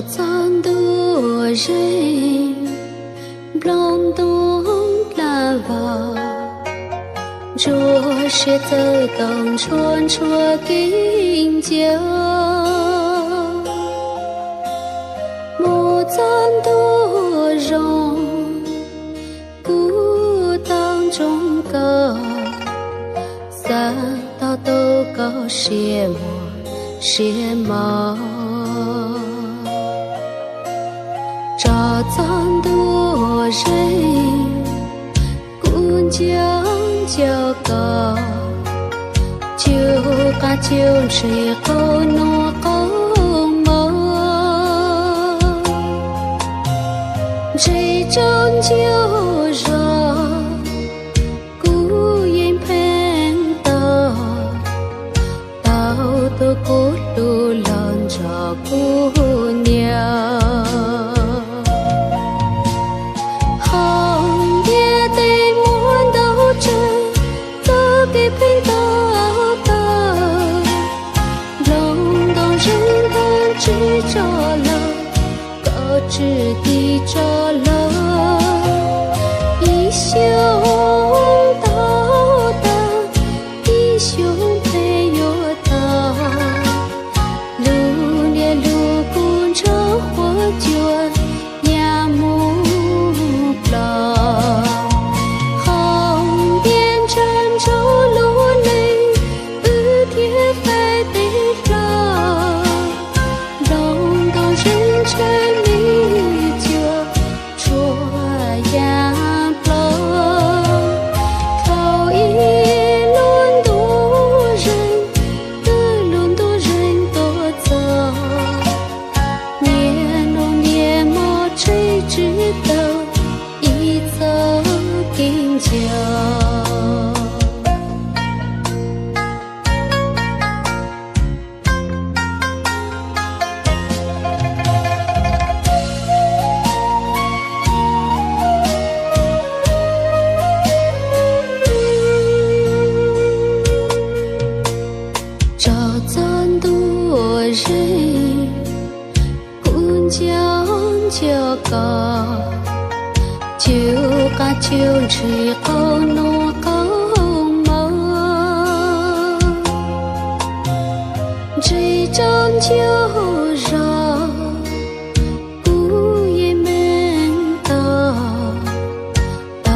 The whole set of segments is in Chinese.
藏多人，bông东là vào， 若是走动传说经久，莫藏多容，孤当中高，三道都高些莫些毛。找藏多人，姑将较高，就把酒水后诺后毛，这种酒肉，孤烟喷到，到的咕噜浪着姑娘。知着了，高知地着了，一宿到达，一宿没有到，路列路公着火卷呀木老，红边站着路内，天飞的老。城里就捉呀不，头一轮多人，二轮多人多走，年龙年末谁知道，一走定久。找藏多人，姑将较高，就把酒水后诺后毛，这种酒肉，姑也门到，到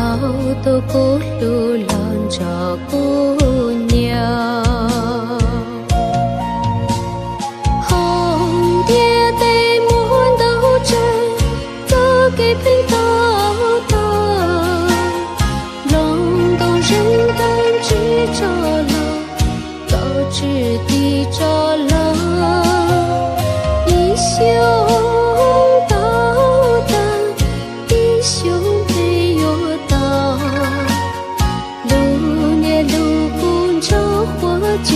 的咕噜浪着姑娘。给碰到的，隆冬人当知着了，高知地着了，一宿到达，一宿没有到，路列路公着火卷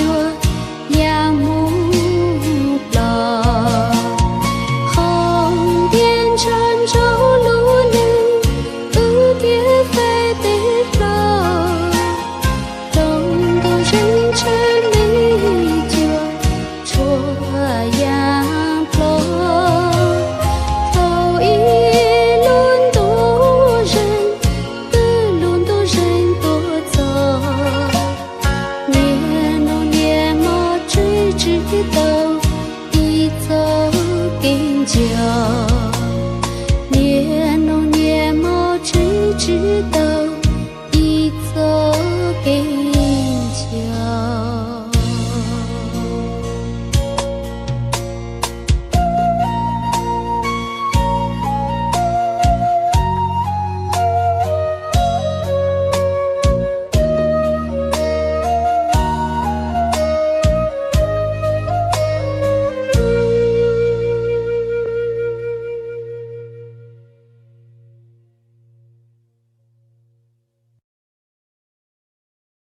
呀木老，红边站着。知道一走定久。